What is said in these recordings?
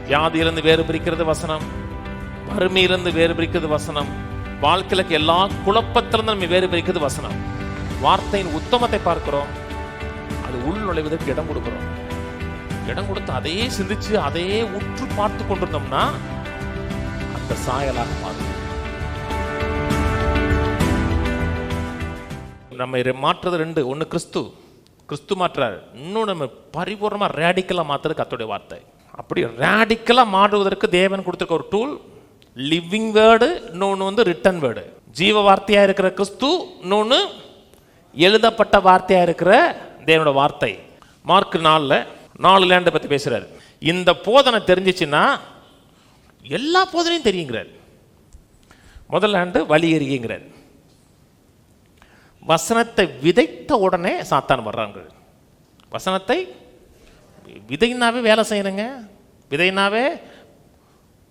வியாதியிலிருந்து வேறு பிரிக்கிறது வசனம், வறுமையிலிருந்து வேறு பிரிக்கிறது வசனம், வாழ்க்கைக்கு எல்லா குழப்பத்திலிருந்து நம்ம வேறு பிரிக்கிறது வசனம். வார்த்தையின் உத்தமத்தை பார்க்கிறோம், அது உள் நுழைவதற்கு இடம் கொடுக்கிறோம். இடம் கொடுத்து அதையே சிந்திச்சு அதையே உற்று பார்த்து கொண்டிருந்தோம்னா அந்த சாயலாக மாறும். நம்ம மாற்றுறது ரெண்டு, ஒன்று கிறிஸ்து மாற்றுறாரு, இன்னும் நம்ம பரிபூர்ணமாக ரேடிக்கலாக மாற்றுறது கர்த்தருடைய வார்த்தை. அப்படி ரேடிக்கலாக மாறுவதற்கு தேவன் கொடுத்துருக்க ஒரு டூல் லிவிங் வேர்டு, இன்னொன்று வந்து ரிட்டன் வேர்டு. ஜீவ வார்த்தையாக இருக்கிற கிறிஸ்து, இன்னொன்று எழுதப்பட்ட வார்த்தையாக இருக்கிற தேவனோட வார்த்தை. மார்க் 4 லேண்டை பற்றி பேசுகிறார். இந்த போதனை தெரிஞ்சிச்சுன்னா எல்லா போதனையும் தெரியுங்கிறார். முதல் லேண்டு வழி எறிகிறார். வசனத்தை விதைத்த உடனே சாத்தான் வர்றாங்க. வசனத்தை விதைனாவே வேலை செய்யணுங்க. விதைனாவே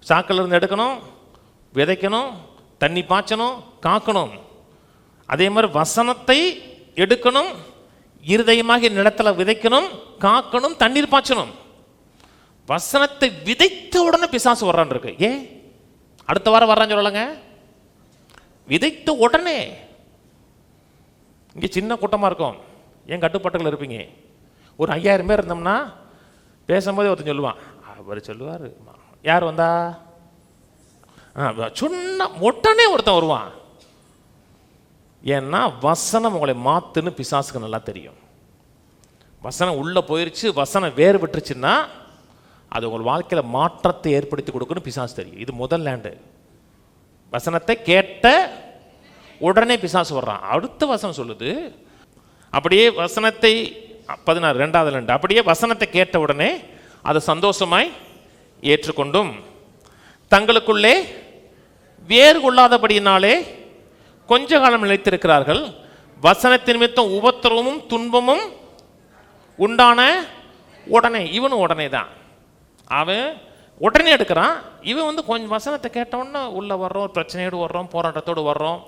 சாக்கில் இருந்து எடுக்கணும், விதைக்கணும், தண்ணி பாய்ச்சணும், காக்கணும். அதே மாதிரி வசனத்தை எடுக்கணும், இருதயமாக நிலத்துல விதைக்கணும், காக்கணும், தண்ணீர் பாய்ச்சணும். வசனத்தை விதைத்த உடனே பிசாசு வர்றான் இருக்கு. ஏன் அடுத்த வாரம் வர்றான்னு சொல்லலங்க, விதைத்த உடனே. இங்கே சின்ன கூட்டமாக இருக்கும், என் கட்டுப்பாட்டுகள் இருப்பீங்க. ஒரு 5000 பேர் இருந்தோம்னா பேசும்போதே ஒருத்தன் சொல்லுவான், அவர் சொல்லுவார், யார் வந்தா சொன்ன உடனே ஒருத்தன் வருவான். ஏன்னா வசனம் உங்களை மாத்துன்னு பிசாசுக்கு நல்லா தெரியும். வசனம் உள்ள போயிருச்சு, வசனம் வேறு விட்டுருச்சுன்னா அது உங்கள் வாழ்க்கையில் மாற்றத்தை ஏற்படுத்தி கொடுக்குன்னு பிசாசு தெரியும். இது முதல் லேண்டு. வசனத்தை கேட்ட உடனே பிசாசு வர்றான். அடுத்த வசனம் சொல்லுது, அப்படியே வசனத்தை 16 2வது லேண்டு, அப்படியே வசனத்தை கேட்ட உடனே அதை சந்தோஷமாய் ஏற்றுக்கொண்டும் தங்களுக்குள்ளே வேறு கொள்ளாதபடியினாலே கொஞ்ச காலம் நிலைத்திருக்கிறார்கள். வசனத்தின் நிமித்தம் உபத்திரவமும் துன்பமும் உண்டான உடனே, இவனும் உடனே தான், அவன் உடனே எடுக்கிறான். இவன் வந்து கொஞ்சம் வசனத்தை கேட்டோன்னா உள்ள வர்றோம், பிரச்சனையோடு வர்றோம், போராட்டத்தோடு வர்றோம்.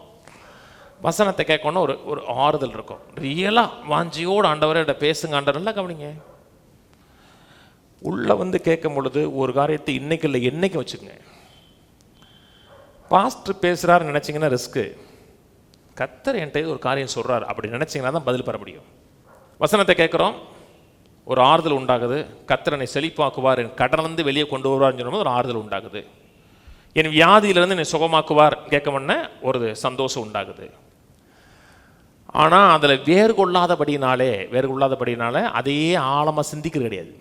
வசனத்தை கேட்கணுன்னா ஒரு ஆறுதல் இருக்கும். ரியலாக வாஞ்சியோடு ஆண்டவரை பேசுங்க ஆண்டவர், நல்லா கவனிங்க. உள்ள வந்து கேட்கும் பொழுது ஒரு காரியத்தை இன்னைக்கு இல்லை என்னைக்கு வச்சுக்கோங்க. பாஸ்டர் பேசுகிறாரு நினச்சிங்கன்னா ரிஸ்க்கு. கர்த்தர் என்கிட்ட ஒரு காரியம் சொல்கிறார் அப்படி நினச்சிங்கன்னா தான் பதில் பெற முடியும். வசனத்தை கேட்குறோம், ஒரு ஆறுதல் உண்டாகுது. கர்த்தர் என்னை செழிப்பாக்குவார், என் கடலிருந்து வெளியே கொண்டு வருவார்னு சொல்லும்போது ஒரு ஆறுதல் உண்டாகுது. என் வியாதியிலிருந்து என்னை சுகமாக்குவார் கேட்கமுன்ன ஒரு சந்தோஷம் உண்டாகுது. ஆனால் அதில் வேறு கொள்ளாதபடினாலே அதையே ஆழமாக சிந்திக்கிறது கிடையாது,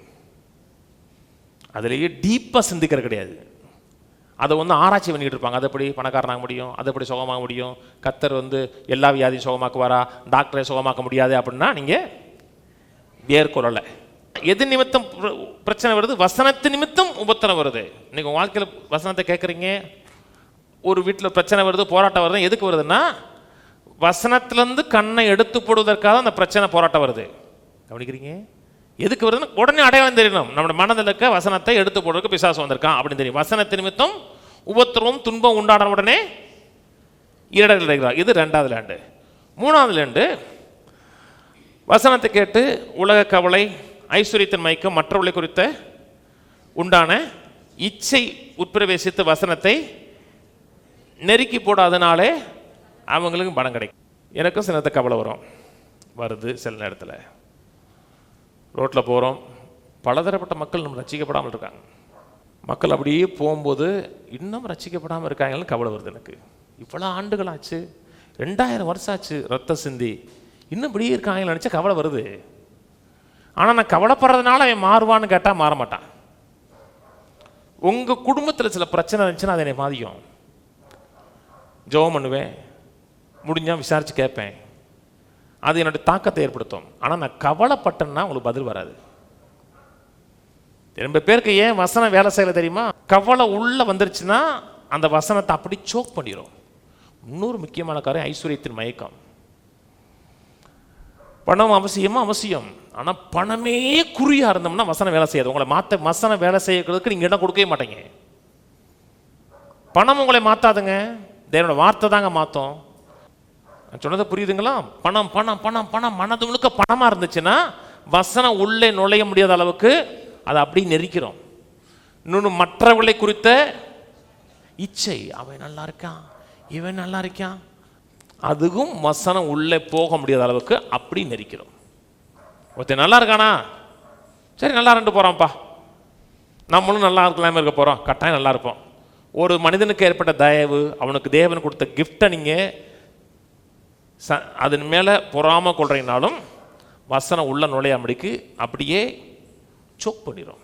அதிலேயே டீப்பாக சிந்திக்கிறது கிடையாது. அதை வந்து ஆராய்ச்சி பண்ணிக்கிட்டு இருப்பாங்க. அதை எப்படி பணக்காரனாக முடியும், அதை எப்படி சுகமாக முடியும், கர்த்தர் வந்து எல்லா வியாதியும் சுகமாக்குவாரா, டாக்டரை சுகமாக்க முடியாது அப்படின்னா நீங்கள் வேர்கொள்ளலை. எது நிமித்தம் பிரச்சனை வருது? வசனத்து நிமித்தம் உபத்திரம் வருது. இன்னைக்கு உங்கள் வாழ்க்கையில் வசனத்தை கேட்குறீங்க, ஒரு வீட்டில் பிரச்சனை வருது, போராட்டம் வருது. எதுக்கு வருதுன்னா வசனத்திலேருந்து கண்ணை எடுத்து போடுவதற்காக அந்த பிரச்சனை போராட்டம் வருது. கவனிக்கிறீங்க? எதுக்கு வருதுன்னு உடனே அடையாளம் தெரியணும். நம்மளோட மனதில் இருக்க வசனத்தை எடுத்து போடுறதுக்கு பிசாசு வந்திருக்கான் அப்படின்னு தெரியும். வசனத்து நிமித்தம் உபத்திரமும் துன்பம் உண்டான உடனே இரடல் அடைகிறார். இது 2வது லேண்டு. 3வது லேண்டு, வசனத்தை கேட்டு உலக கவலை, ஐஸ்வர்யத்தின் மயக்கம், மற்றவர்களை குறித்த உண்டான இச்சை உட்பிரவேசித்து வசனத்தை நெருக்கி போடாதனாலே அவங்களுக்கு பணம் கிடைக்கும். எனக்கும் சில நேரத்தை கவலை வருது. சில நேரத்தில் ரோட்டில் போகிறோம், பலதரப்பட்ட மக்கள் நம்ம ரசிக்கப்படாமல் இருக்காங்க. மக்கள் அப்படியே போகும்போது இன்னும் ரசிக்கப்படாமல் இருக்காங்கன்னு கவலை வருது எனக்கு. இவ்வளோ ஆண்டுகள் ஆச்சு, 2000 வருஷம் ஆச்சு ரத்தம் சிந்தி, இன்னும் இப்படியே இருக்காங்கன்னு நினச்சா கவலை வருது. ஆனால் நான் கவலைப்படுறதுனால அவன் மாறுவான்னு கேட்டால் மாற மாட்டான். உங்கள் குடும்பத்தில் சில பிரச்சனை இருந்துச்சுன்னா அதை என்னை பாதிக்கும். ஜெபம் பண்ணுவேன், முடிஞ்சால் விசாரித்து கேட்பேன், அது என்னுடைய தாக்கத்தை ஏற்படுத்தும். ஆனால் நான் கவலைப்பட்டேன்னா உங்களுக்கு பதில் வராது. ரொம்ப பேருக்கு ஏன் வசனம் வேலை செய்யல தெரியுமா? கவலை உள்ள வந்துருச்சுன்னா அந்த வசனத்தை அப்படி சோக் பண்ணிடும். இன்னொரு முக்கியமான காரியம் ஐஸ்வர்யத்தின் மயக்கம். பணம் அவசியம். ஆனால் பணமே குறியா இருந்தோம்னா வசனம் வேலை செய்யாது. உங்களை மாற்ற வசனம் வேலை செய்யறதுக்கு நீங்கள் இடம் கொடுக்கவே மாட்டீங்க. பணம் உங்களை மாற்றாதுங்க, தேவனோட வார்த்தை தாங்க மாற்றும். நான் சொன்னதை புரியுதுங்களா? பணம் பணம் பணம் பணம் மனது முழுக்க பணமாக இருந்துச்சுன்னா வசனம் உள்ளே நுழைய முடியாத அளவுக்கு அதை அப்படி நெரிக்கிறோம். இன்னொன்று மற்றவர்களை குறித்த இச்சை. அவன் நல்லா இருக்கான், இவன் நல்லா இருக்கான், அதுவும் வசனம் உள்ளே போக முடியாத அளவுக்கு அப்படி நெரிக்கிறோம். ஒருத்தன் நல்லா இருக்கானா, சரி நல்லா இருந்து போகிறான்ப்பா, நம்மளும் நல்லா இருக்கலாமே இருக்க போகிறோம், கட்டாயம் நல்லா இருப்போம். ஒரு மனிதனுக்கு ஏற்பட்ட தயவு, அவனுக்கு தேவன் கொடுத்த கிஃப்டை நீங்கள் அதன் மேலே பொறாமல் கொள்றீங்கனாலும் வசனம் உள்ள நுழையாமடிக்கு அப்படியே சோக் பண்ணிடும்.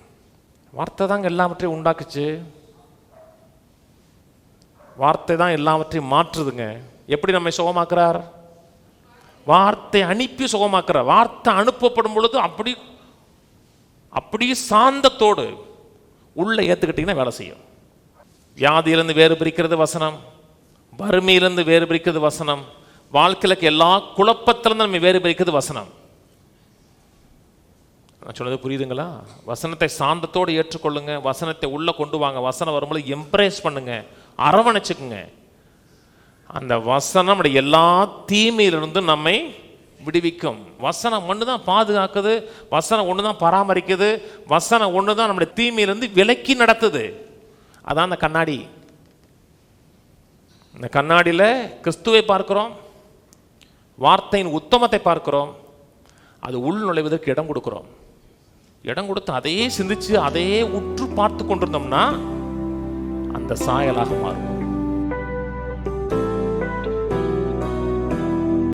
வார்த்தை தாங்க எல்லாவற்றையும் உண்டாக்குச்சு, வார்த்தை தான் எல்லாவற்றையும் மாற்றுதுங்க. எப்படி நம்மை சுகமாக்குறார்? வார்த்தை அனுப்பி சுகமாக்குறார். வார்த்தை அனுப்பப்படும் பொழுது அப்படி சாந்தத்தோடு உள்ள ஏற்றுக்கிட்டீங்கன்னா வேலை செய்யும். வியாதியிலிருந்து வேறு பிரிக்கிறது வசனம், வறுமையிலிருந்து வேறு பிரிக்கிறது வசனம், வாழ்க்கைக்கு எல்லா குழப்பத்திலிருந்து நம்ம வேறு பிரிக்கிறது வசனம். நான் சொன்னது புரியுதுங்களா? வசனத்தை சாந்தத்தோடு ஏற்றுக்கொள்ளுங்க, வசனத்தை உள்ள கொண்டு வாங்க, வசனம் வரும்போது எம்ப்ரேஸ் பண்ணுங்க, அரவணைச்சுக்குங்க. அந்த வசனம் எல்லா தீமையிலிருந்து நம்மை விடுவிக்கும். வசனம் ஒன்று தான் பாதுகாக்குது, வசனம் ஒன்று தான் பராமரிக்குது, வசனம் ஒன்று தான் நம்முடைய தீமையிலிருந்து விலக்கி நடத்துது. அதான் அந்த கண்ணாடி. இந்த கண்ணாடியில் கிறிஸ்துவை பார்க்கிறோம், வார்த்தையின் உத்தமத்தை பார்க்கிறோம், அது உள் நுழைவதற்கு இடம் கொடுக்கிறோம். இடம் கொடுத்து அதையே சிந்திச்சு அதையே உற்று பார்த்து கொண்டிருந்தோம்னா அந்த சாயலாக மாறும்.